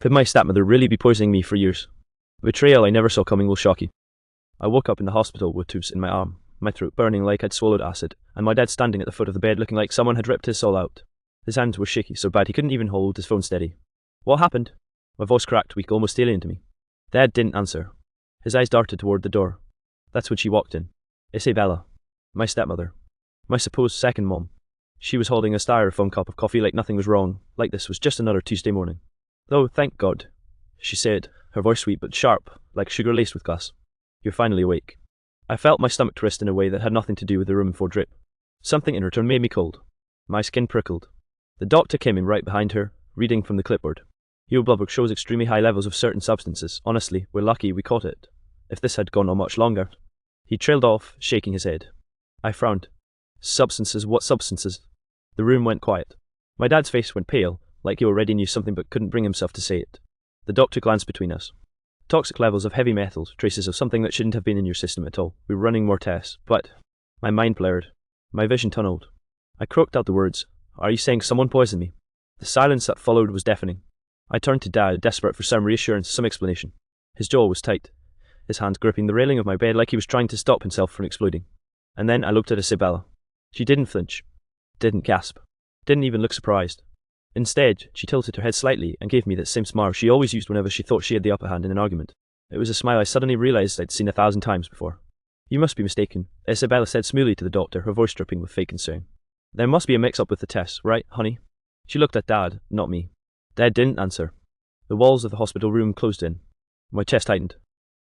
Could my stepmother really be poisoning me for years? A betrayal I never saw coming will shock you. I woke up in the hospital with tubes in my arm, my throat burning like I'd swallowed acid, and my dad standing at the foot of the bed looking like someone had ripped his soul out. His hands were shaky so bad he couldn't even hold his phone steady. What happened? My voice cracked weak, almost alien to me. Dad didn't answer. His eyes darted toward the door. That's when she walked in. Isabella. My stepmother. My supposed second mom. She was holding a styrofoam cup of coffee like nothing was wrong, like this was just another Tuesday morning. "Oh, thank God," she said, her voice sweet but sharp, like sugar laced with glass. "You're finally awake." I felt my stomach twist in a way that had nothing to do with the room 4 drip. Something in return made me cold. My skin prickled. The doctor came in right behind her, reading from the clipboard. "Your blood work shows extremely high levels of certain substances. Honestly, we're lucky we caught it. If this had gone on much longer." He trailed off, shaking his head. I frowned. Substances? What substances? The room went quiet. My dad's face went pale, like he already knew something but couldn't bring himself to say it. The doctor glanced between us. "Toxic levels of heavy metals, traces of something that shouldn't have been in your system at all. We're running more tests, but..." My mind blurred. My vision tunneled. I croaked out the words, "Are you saying someone poisoned me?" The silence that followed was deafening. I turned to Dad, desperate for some reassurance, some explanation. His jaw was tight, his hands gripping the railing of my bed like he was trying to stop himself from exploding. And then I looked at Isabella. She didn't flinch, didn't gasp, didn't even look surprised. Instead, she tilted her head slightly and gave me that same smile she always used whenever she thought she had the upper hand in an argument. It was a smile I suddenly realized I'd seen 1,000 times before. "You must be mistaken," Isabella said smoothly to the doctor, her voice dripping with fake concern. "There must be a mix-up with the tests, right, honey?" She looked at Dad, not me. Dad didn't answer. The walls of the hospital room closed in. My chest tightened.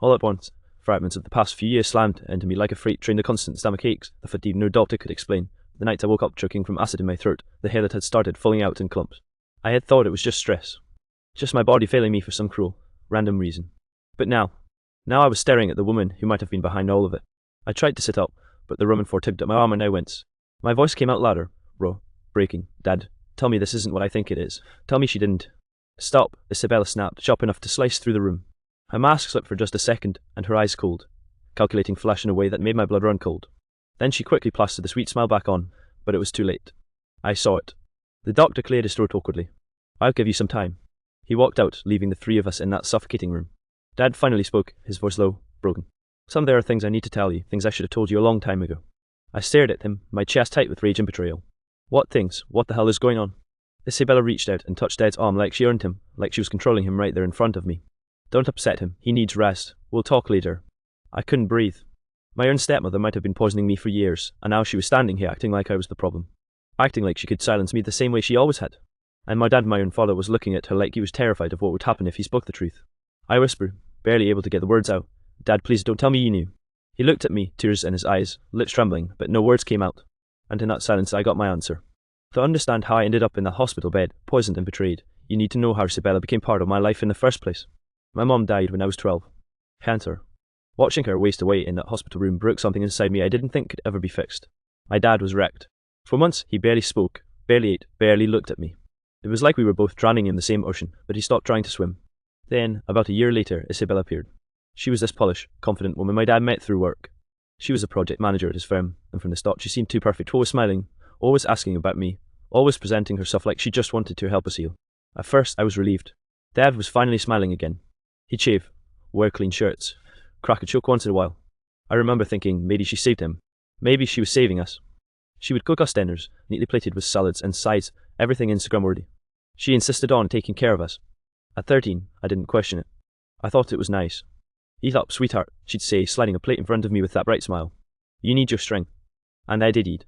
All at once, fragments of the past few years slammed into me like a freight train, the constant stomach aches, the fatigue no doctor could explain, the nights I woke up choking from acid in my throat, the hair that had started falling out in clumps. I had thought it was just stress. Just my body failing me for some cruel, random reason. But now I was staring at the woman who might have been behind all of it. I tried to sit up, but the Roman 4 tugged at my arm and I winced. My voice came out louder, raw, breaking. "Dad, tell me this isn't what I think it is. Tell me she didn't." "Stop," Isabella snapped, sharp enough to slice through the room. Her mask slipped for just a second, and her eyes cooled, calculating flash in a way that made my blood run cold. Then she quickly plastered the sweet smile back on, but it was too late. I saw it. The doctor cleared his throat awkwardly. "I'll give you some time." He walked out, leaving the 3 of us in that suffocating room. Dad finally spoke, his voice low, broken. There are things I need to tell you, things I should have told you a long time ago." I stared at him, my chest tight with rage and betrayal. "What things? What the hell is going on?" Isabella reached out and touched Dad's arm like she earned him, like she was controlling him right there in front of me. "Don't upset him. He needs rest. We'll talk later." I couldn't breathe. My own stepmother might have been poisoning me for years, and now she was standing here acting like I was the problem. Acting like she could silence me the same way she always had. And my dad, my own father, was looking at her like he was terrified of what would happen if he spoke the truth. I whispered, barely able to get the words out, "Dad, please don't tell me you knew." He looked at me, tears in his eyes, lips trembling, but no words came out. And in that silence I got my answer. To understand how I ended up in that hospital bed, poisoned and betrayed, you need to know how Isabella became part of my life in the first place. My mom died when I was 12. Cancer. Watching her waste away in that hospital room broke something inside me I didn't think could ever be fixed. My dad was wrecked. For months he barely spoke, barely ate, barely looked at me. It was like we were both drowning in the same ocean, but he stopped trying to swim. Then, about a year later, Isabella appeared. She was this polished, confident woman my dad met through work. She was a project manager at his firm, and from the start she seemed too perfect, always smiling, always asking about me, always presenting herself like she just wanted to help us heal. At first I was relieved. Dad was finally smiling again. He'd shave, wear clean shirts, crack a joke once in a while. I remember thinking maybe she saved him. Maybe she was saving us. She would cook us dinners, neatly plated with salads and sides, everything Instagram worthy. She insisted on taking care of us. At 13, I didn't question it. I thought it was nice. "Eat up, sweetheart," she'd say, sliding a plate in front of me with that bright smile. "You need your strength." And I did eat.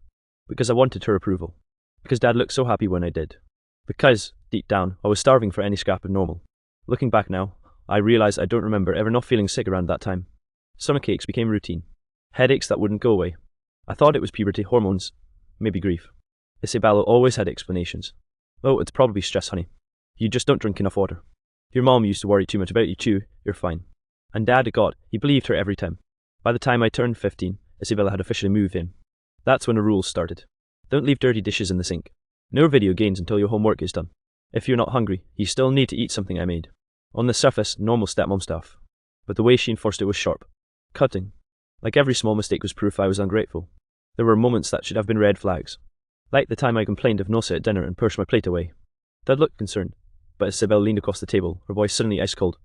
Because I wanted her approval. Because Dad looked so happy when I did. Because, deep down, I was starving for any scrap of normal. Looking back now, I realize I don't remember ever not feeling sick around that time. Stomach aches became routine. Headaches that wouldn't go away. I thought it was puberty, hormones, maybe grief. Isabella always had explanations. "Oh, it's probably stress, honey. You just don't drink enough water. Your mom used to worry too much about you too, you're fine." And Dad, God, he believed her every time. By the time I turned 15, Isabella had officially moved in. That's when the rules started. Don't leave dirty dishes in the sink. No video games until your homework is done. If you're not hungry, you still need to eat something I made. On the surface, normal stepmom stuff. But the way she enforced it was sharp. Cutting. Like every small mistake was proof I was ungrateful. There were moments that should have been red flags. Like the time I complained of nausea at dinner and pushed my plate away. Dad looked concerned. but Isabella leaned across the table, her voice suddenly ice cold.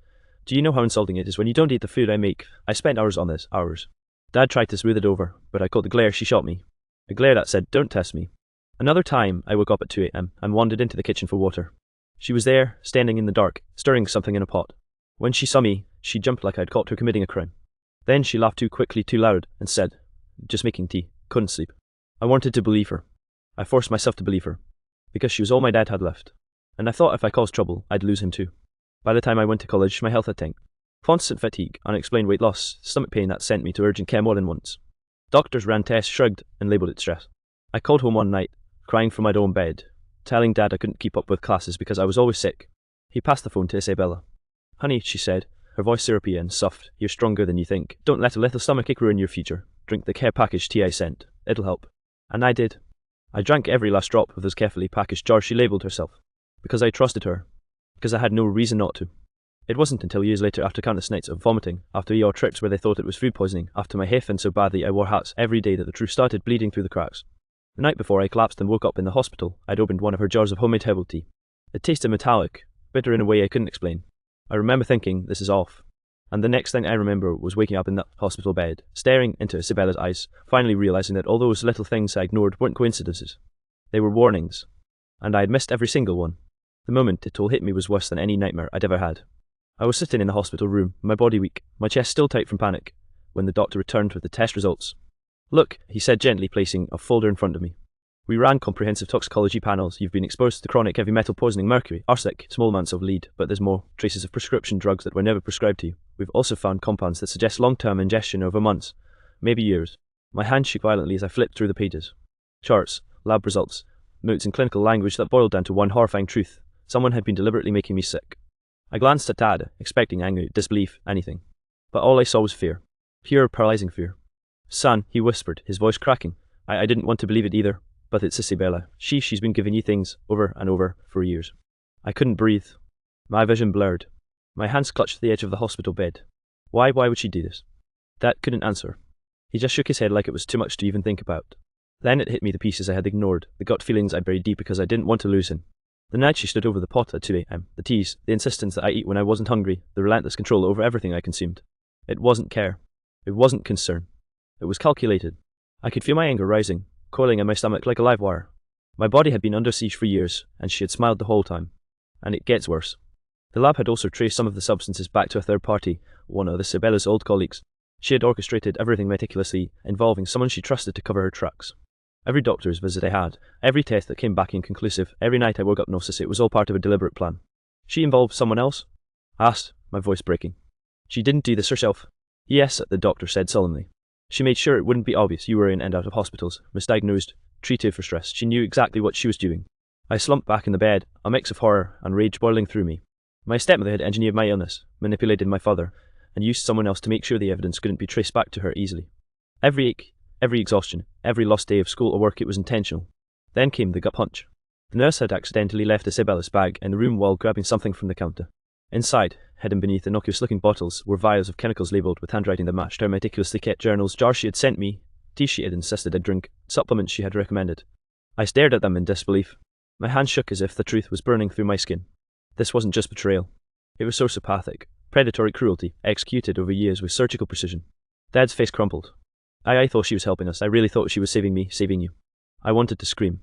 Do you know how insulting it is when you don't eat the food I make? I spent hours on this, hours. Dad tried to smooth it over, but I caught the glare she shot me. A glare that said, don't test me. Another time, I woke up at 2 a.m. and wandered into the kitchen for water. She was there, standing in the dark, stirring something in a pot. When she saw me, she jumped like I'd caught her committing a crime. Then she laughed too quickly, too loud, and said, just making tea, couldn't sleep. I wanted to believe her. I forced myself to believe her, because she was all my dad had left. And I thought if I caused trouble, I'd lose him too. By the time I went to college, my health had tanked. Constant fatigue, unexplained weight loss, stomach pain that sent me to urgent care more than once. Doctors ran tests, shrugged, and labelled it stress. I called home one night, crying from my own bed, telling Dad I couldn't keep up with classes because I was always sick. He passed the phone to Isabella. Honey, she said, her voice syrupy and soft, you're stronger than you think. Don't let a little stomachache ruin your future. Drink the care package tea I sent. It'll help. And I did. I drank every last drop of those carefully packaged jars she labelled herself. Because I trusted her. Because I had no reason not to. It wasn't until years later, after countless nights of vomiting, after ER trips where they thought it was food poisoning, after my hair thinned so badly I wore hats every day, that the truth started bleeding through the cracks. The night before I collapsed and woke up in the hospital, I'd opened one of her jars of homemade herbal tea. It tasted metallic, bitter in a way I couldn't explain. I remember thinking, this is off. And the next thing I remember was waking up in that hospital bed, staring into Isabella's eyes, finally realising that all those little things I ignored weren't coincidences. They were warnings. And I had missed every single one. The moment it all hit me was worse than any nightmare I'd ever had. I was sitting in the hospital room, my body weak, my chest still tight from panic, when the doctor returned with the test results. Look, he said gently, placing a folder in front of me. We ran comprehensive toxicology panels. You've been exposed to chronic heavy metal poisoning, mercury, arsenic, small amounts of lead, but there's more, traces of prescription drugs that were never prescribed to you. We've also found compounds that suggest long-term ingestion over months, maybe years. My hand shook violently as I flipped through the pages. Charts, lab results, notes in clinical language that boiled down to one horrifying truth. Someone had been deliberately making me sick. I glanced at Dad, expecting anger, disbelief, anything. But all I saw was fear. Pure, paralyzing fear. Son, he whispered, his voice cracking. I didn't want to believe it either. But it's Isabella. She's been giving you things over and over for years. I couldn't breathe. My vision blurred. My hands clutched the edge of the hospital bed. Why would she do this? Dad couldn't answer. He just shook his head like it was too much to even think about. Then it hit me, the pieces I had ignored, the gut feelings I buried deep because I didn't want to lose him. The night she stood over the pot at 2 a.m, the teas, the insistence that I eat when I wasn't hungry, the relentless control over everything I consumed. It wasn't care. It wasn't concern. It was calculated. I could feel my anger rising, coiling in my stomach like a live wire. My body had been under siege for years, and she had smiled the whole time. And it gets worse. The lab had also traced some of the substances back to a third party, one of Isabella's old colleagues. She had orchestrated everything meticulously, involving someone she trusted to cover her tracks. Every doctor's visit I had, every test that came back inconclusive, every night I woke up nauseous, it was all part of a deliberate plan. She involved someone else? I asked, my voice breaking. She didn't do this herself. Yes, the doctor said solemnly. She made sure it wouldn't be obvious you were in and out of hospitals, misdiagnosed, treated for stress. She knew exactly what she was doing. I slumped back in the bed, a mix of horror and rage boiling through me. My stepmother had engineered my illness, manipulated my father, and used someone else to make sure the evidence couldn't be traced back to her easily. Every ache, every exhaustion, every lost day of school or work, it was intentional. Then came the gut punch. The nurse had accidentally left Isabella's bag in the room while grabbing something from the counter. Inside, hidden beneath innocuous-looking bottles, were vials of chemicals labelled with handwriting that matched her meticulously kept journals, jars she had sent me, tea she had insisted I drink, supplements she had recommended. I stared at them in disbelief. My hand shook as if the truth was burning through my skin. This wasn't just betrayal. It was sociopathic, predatory cruelty, executed over years with surgical precision. Dad's face crumpled. I thought she was helping us. I really thought she was saving me, saving you. I wanted to scream.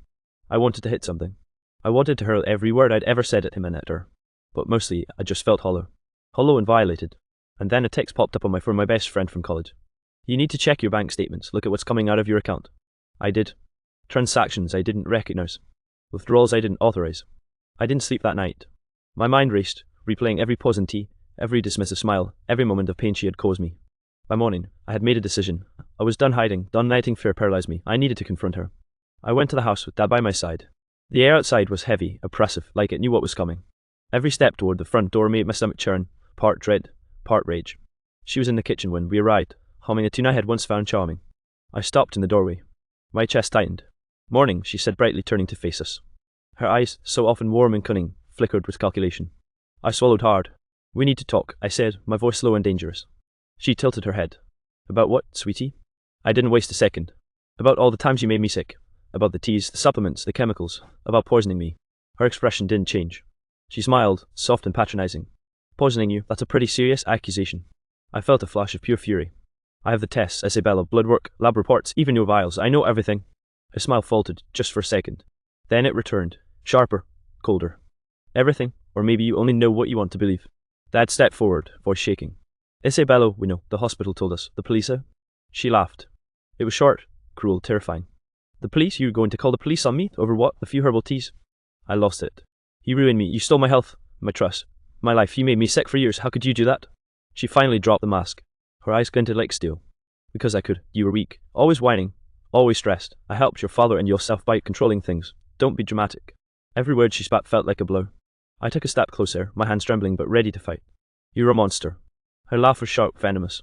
I wanted to hit something. I wanted to hurl every word I'd ever said at him and at her. But mostly, I just felt hollow. Hollow and violated. And then a text popped up on my phone, my best friend from college. You need to check your bank statements. Look at what's coming out of your account. I did. Transactions I didn't recognize. Withdrawals I didn't authorize. I didn't sleep that night. My mind raced, replaying every pause in tea, every dismissive smile, every moment of pain she had caused me. By morning, I had made a decision. I was done hiding, done letting fear paralyze me. I needed to confront her. I went to the house with Dad by my side. The air outside was heavy, oppressive, like it knew what was coming. Every step toward the front door made my stomach churn, part dread, part rage. She was in the kitchen when we arrived, humming a tune I had once found charming. I stopped in the doorway. My chest tightened. Morning, she said brightly, turning to face us. Her eyes, so often warm and cunning, flickered with calculation. I swallowed hard. We need to talk, I said, my voice low and dangerous. She tilted her head. About what, sweetie? I didn't waste a second. About all the times you made me sick. About the teas, the supplements, the chemicals. About poisoning me. Her expression didn't change. She smiled, soft and patronizing. Poisoning you, that's a pretty serious accusation. I felt a flash of pure fury. I have the tests, Isabella, blood work, lab reports, even your vials. I know everything. Her smile faltered, just for a second. Then it returned, sharper, colder. Everything, or maybe you only know what you want to believe. Dad stepped forward, voice shaking. Isabella, we know, the hospital told us. The police, She laughed. It was short, cruel, terrifying. The police? You were going to call the police on me? Over what? A few herbal teas? I lost it. You ruined me. You stole my health, my trust, my life. You made me sick for years. How could you do that? She finally dropped the mask. Her eyes glinted like steel. Because I could. You were weak. Always whining. Always stressed. I helped your father and yourself by controlling things. Don't be dramatic. Every word she spat felt like a blow. I took a step closer, my hands trembling but ready to fight. You're a monster. Her laugh was sharp, venomous.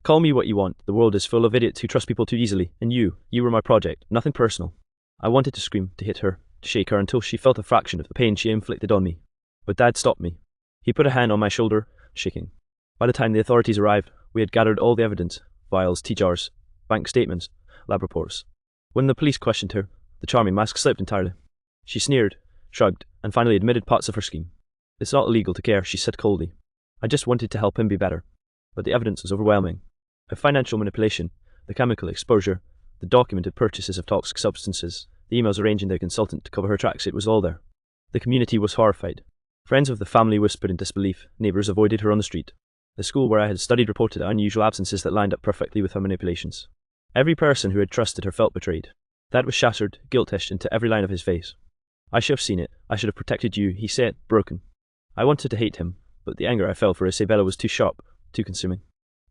Call me what you want. The world is full of idiots who trust people too easily. And you were my project. Nothing personal. I wanted to scream, to hit her, to shake her until she felt a fraction of the pain she inflicted on me. But Dad stopped me. He put a hand on my shoulder, shaking. By the time the authorities arrived, we had gathered all the evidence. Vials, tea jars, bank statements, lab reports. When the police questioned her, the charming mask slipped entirely. She sneered, shrugged, and finally admitted parts of her scheme. It's not illegal to care, she said coldly. I just wanted to help him be better. But the evidence was overwhelming. The financial manipulation, the chemical exposure, the documented purchases of toxic substances, the emails arranging their consultant to cover her tracks, it was all there. The community was horrified. Friends of the family whispered in disbelief, neighbours avoided her on the street. The school where I had studied reported unusual absences that lined up perfectly with her manipulations. Every person who had trusted her felt betrayed. Dad was shattered, guilt etched into every line of his face. I should have seen it. I should have protected you, he said, broken. I wanted to hate him, but the anger I felt for Isabella was too sharp, too consuming.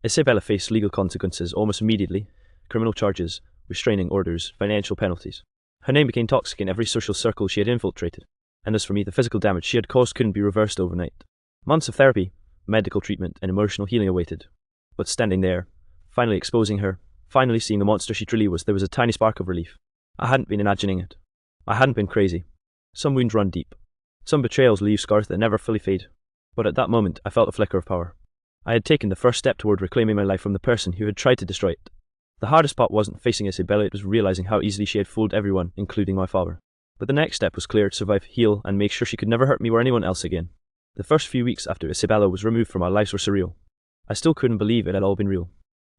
Isabella faced legal consequences almost immediately, criminal charges, restraining orders, financial penalties. Her name became toxic in every social circle she had infiltrated. And as for me, the physical damage she had caused couldn't be reversed overnight. Months of therapy, medical treatment, and emotional healing awaited. But standing there, finally exposing her, finally seeing the monster she truly was, there was a tiny spark of relief. I hadn't been imagining it. I hadn't been crazy. Some wounds run deep. Some betrayals leave scars that never fully fade. But at that moment, I felt a flicker of power. I had taken the first step toward reclaiming my life from the person who had tried to destroy it. The hardest part wasn't facing Isabella, it was realizing how easily she had fooled everyone, including my father. But the next step was clear: survive, heal, and make sure she could never hurt me or anyone else again. The first few weeks after Isabella was removed from our lives were surreal. I still couldn't believe it had all been real.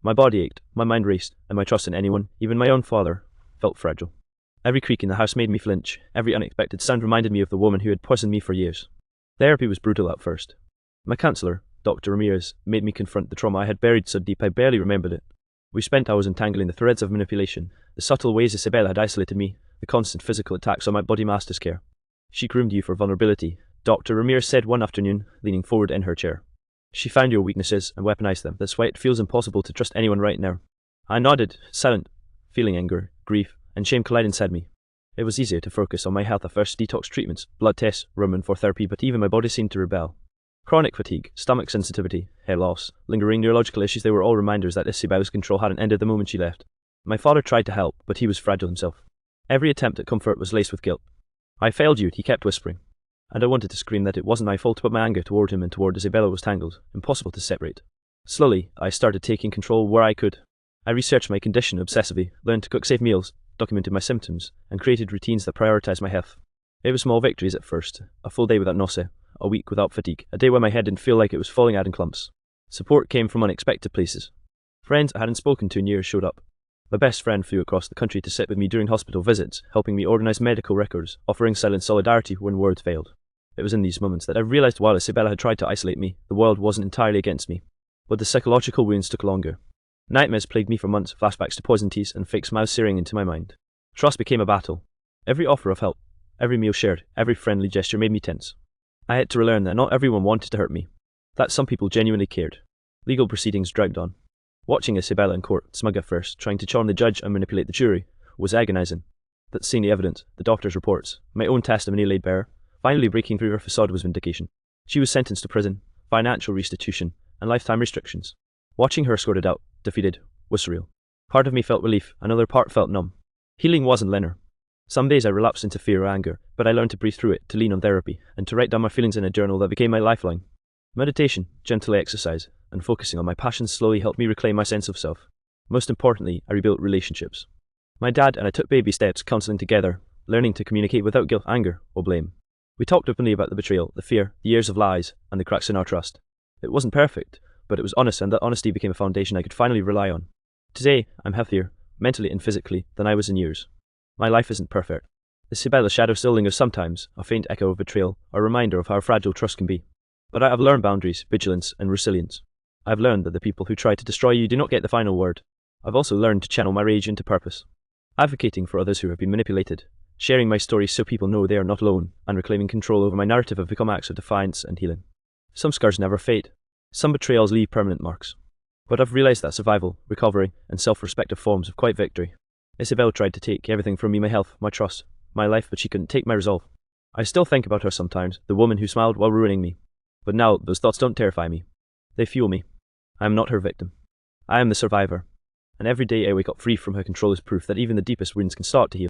My body ached, my mind raced, and my trust in anyone, even my own father, felt fragile. Every creak in the house made me flinch. Every unexpected sound reminded me of the woman who had poisoned me for years. Therapy was brutal at first. My counselor, Dr. Ramirez, made me confront the trauma I had buried so deep I barely remembered it. We spent hours untangling the threads of manipulation, the subtle ways Isabella had isolated me, the constant physical attacks on my body master's care. She groomed you for vulnerability, Dr. Ramirez said one afternoon, leaning forward in her chair. She found your weaknesses and weaponized them. That's why it feels impossible to trust anyone right now. I nodded, silent, feeling anger, grief, and shame collide inside me. It was easier to focus on my health at first: detox treatments, blood tests, room for therapy, but even my body seemed to rebel. Chronic fatigue, stomach sensitivity, hair loss, lingering neurological issues, they were all reminders that Isabella's control hadn't ended the moment she left. My father tried to help, but he was fragile himself. Every attempt at comfort was laced with guilt. I failed you, he kept whispering. And I wanted to scream that it wasn't my fault, but my anger toward him and toward Isabella was tangled, impossible to separate. Slowly, I started taking control where I could. I researched my condition obsessively, learned to cook safe meals, documented my symptoms, and created routines that prioritized my health. It was small victories at first: a full day without nausea, a week without fatigue, a day where my head didn't feel like it was falling out in clumps. Support came from unexpected places. Friends I hadn't spoken to in years showed up. My best friend flew across the country to sit with me during hospital visits, helping me organize medical records, offering silent solidarity when words failed. It was in these moments that I realized while Isabella had tried to isolate me, the world wasn't entirely against me. But the psychological wounds took longer. Nightmares plagued me for months, flashbacks to poison teas and fake smiles searing into my mind. Trust became a battle. Every offer of help, every meal shared, every friendly gesture made me tense. I had to relearn that not everyone wanted to hurt me, that some people genuinely cared. Legal proceedings dragged on. Watching Isabella in court, smug at first, trying to charm the judge and manipulate the jury, was agonizing. But seeing the evidence, the doctor's reports, my own testimony laid bare, finally breaking through her facade was vindication. She was sentenced to prison, financial restitution, and lifetime restrictions. Watching her escorted out, defeated, was surreal. Part of me felt relief, another part felt numb. Healing wasn't linear. Some days I relapsed into fear or anger, but I learned to breathe through it, to lean on therapy, and to write down my feelings in a journal that became my lifeline. Meditation, gentle exercise, and focusing on my passions slowly helped me reclaim my sense of self. Most importantly, I rebuilt relationships. My dad and I took baby steps, counseling together, learning to communicate without guilt, anger, or blame. We talked openly about the betrayal, the fear, the years of lies, and the cracks in our trust. It wasn't perfect, but it was honest, and that honesty became a foundation I could finally rely on. Today, I'm healthier, mentally and physically, than I was in years. My life isn't perfect. Isabella's shadow still lingers sometimes, a faint echo of betrayal, a reminder of how fragile trust can be. But I have learned boundaries, vigilance, and resilience. I've learned that the people who try to destroy you do not get the final word. I've also learned to channel my rage into purpose. Advocating for others who have been manipulated, sharing my stories so people know they are not alone, and reclaiming control over my narrative have become acts of defiance and healing. Some scars never fade. Some betrayals leave permanent marks. But I've realised that survival, recovery, and self-respect are forms of quiet victory. Isabella tried to take everything from me, my health, my trust, my life, but she couldn't take my resolve. I still think about her sometimes, the woman who smiled while ruining me. But now, those thoughts don't terrify me. They fuel me. I am not her victim. I am the survivor. And every day I wake up free from her control is proof that even the deepest wounds can start to heal.